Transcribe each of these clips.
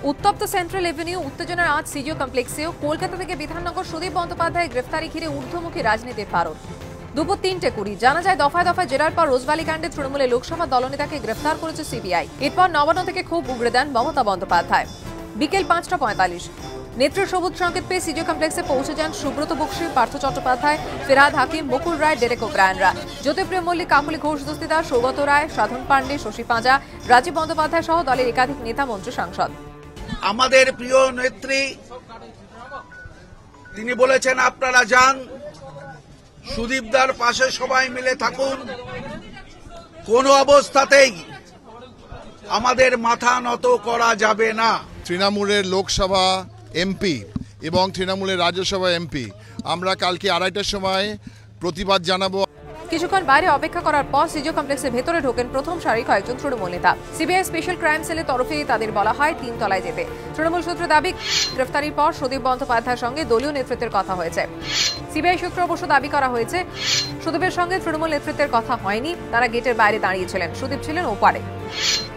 উত্তপ্ত central Avenue উত্তেজনার আজ সিজিও কমপ্লেক্সেও কলকাতা থেকে বিধাননগর সুদীপ বন্দ্যোপাধ্যায় গ্রেফতারি ঘিরে ঊর্ধ্বমুখী রাজনীতির পারদ। দুপুর 3টে 20 জানা যায় দফায় দফায় জেরার পর রোজভ্যালি কাণ্ডে তৃণমূলের লোকসভা দলনেতাকে গ্রেফতার করেছে সিবিআই। এরপর নবান্ন থেকে খুব উগড়ে দেন মমতা বন্দ্যোপাধ্যায়। বিকেল 5টা 45 নেত্র সবুজ সংকেত পেয়ে সিজিও কমপ্লেক্সে পৌঁছে যান সুব্রত বক্সী, পার্থ চট্টোপাধ্যায়, ফেরাদ হাকিম, মুকুল রায়, ডেরেক ওব্রায়েনরা। জ্যোতিপ্রিয় মল্লিক, কাকুলি ঘোষ দস্তিদার, সৌগত রায়, সাধন পাণ্ডে, শশী পাঁজা, রাজীব বন্দ্যোপাধ্যায় সহ দলের একাধিক নেতা, মন্ত্রী, সাংসদ। আমাদের প্রিয় নেত্রী তিনি বলেছেন আপনারা যান, সুদীপদার পাশে সবাই মিলে থাকুন, কোনো অবস্থাতেই আমাদের মাথা নত করা যাবে না। তৃণমূলের লোকসভা এমপি এবং তৃণমূলের রাজ্যসভা এমপি আমরা কালকে 2:30টার সময় প্রতিবাদ জানাবো। কিছুক্ষণ বাইরে অপেক্ষা করার পর সিজিও কমপ্লেক্সের ভেতরে ঢোকেন প্রথম সারির কয়েকজন তৃণমূল নেতা। সিবিআই স্পেশাল ক্রাইম সেলের তরফে তাদের বলা হয় 3 তলায় যেতে। তৃণমূল সূত্রে দাবি, গ্রেফতারির পর সুদীপ বন্দ্যোপাধ্যায়ের সঙ্গে দলীয় নেতৃত্বের কথা হয়েছে। সিবিআই সূত্রে অবশ্য দাবি করা হয়েছে সুদীপের সঙ্গে তৃণমূল নেতৃত্বের কথা হয়নি, তারা গেটের বাইরে দাঁড়িয়েছিলেন, সুদীপ ছিলেন ওপারে।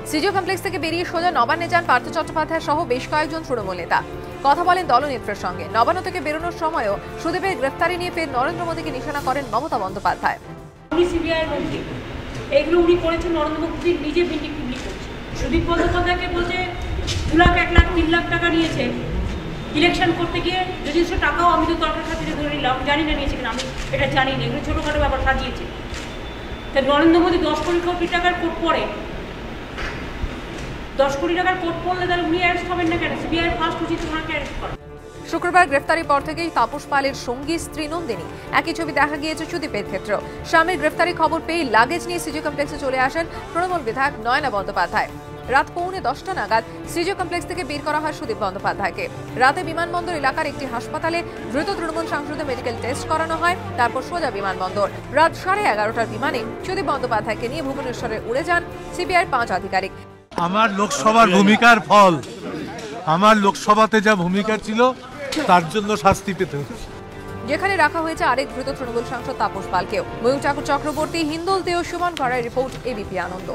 সিজিও কমপ্লেক্স থেকে বেরিয়ে সোজা নবান্নে যান পার্থ চট্টোপাধ্যায় সহ বেশ কয়েকজন তৃণমূল নেতা। কথা বলেন দলনেত্রের সঙ্গে। নবান্ন থেকে বেরোনোর সময়ও সুদীপের গ্রেফতারি নিয়ে ফের নরেন্দ্র মোদীকে নিশানা করেন মমতা বন্দ্যোপাধ্যায়। উনি সিবিআই মন্ত্রী, এগুলো উনি করেছেন নরেন্দ্র মোদী নিজে ভিন্ডিক্টিভলি করছে। সুদীপ বন্দ্যোপাধ্যায়কে বলছে 2 লাখ 1 লাখ 3 লাখ টাকা নিয়েছে ইলেকশন করতে গিয়ে, যদিও টাকাও আমি তো তর্কের খাতিরে ধরে নিলাম, জানি না নিয়েছে কিনা, আমি এটা জানি না, এগুলো ছোটোখাটো ব্যাপার সাজিয়েছে। তা নরেন্দ্র মোদী 10 কোটি টাকার কোট পড়ে, 10 কোটি টাকার কোট পড়লে তাহলে উনি অ্যারেস্ট হবেন না কেন? সিবিআই ফার্স্ট উচিত ওনাকে অ্যারেস্ট করা। শুক্রবার গ্রেফতারির পর থেকেই তাপস পালের সঙ্গী স্ত্রী নন্দিনী, একই ছবি দেখা গিয়েছে সুদীপের ক্ষেত্রেও। স্বামীর গ্রেফতারি খবর পেয়ে লাগেজ নিয়ে সিজিও কমপ্লেক্সে চলে আসেন তৃণমূল বিধায়ক নয়না বন্দ্যোপাধ্যায়। রাত 9:45 নাগাদ সিজিও কমপ্লেক্স থেকে বের করা হয় সুদীপ বন্দ্যোপাধ্যায়কে। রাতে বিমানবন্দর এলাকার একটি হাসপাতালে দ্রুত তৃণমূল সাংসদের মেডিকেল টেস্ট করানো হয়, তারপর সোজা বিমানবন্দর। রাত 11:30টার বিমানে সুদীপ বন্দ্যোপাধ্যায়কে নিয়ে ভুবনেশ্বরে উড়ে যান সিবিআইয়ের 5 আধিকারিক। আমার লোকসভার ভূমিকার ফল, আমার লোকসভাতে যা ভূমিকা ছিল তার জন্য শাস্তি পেতে হচ্ছে। যেখানে রাখা হয়েছে আরেক দ্রুত তৃণমূল সাংসদ তাপস পালকেও। ময়ূর ঠাকুর চক্রবর্তী, হিন্দোল দেও, সুমন করার রিপোর্ট, এবিপি আনন্দ।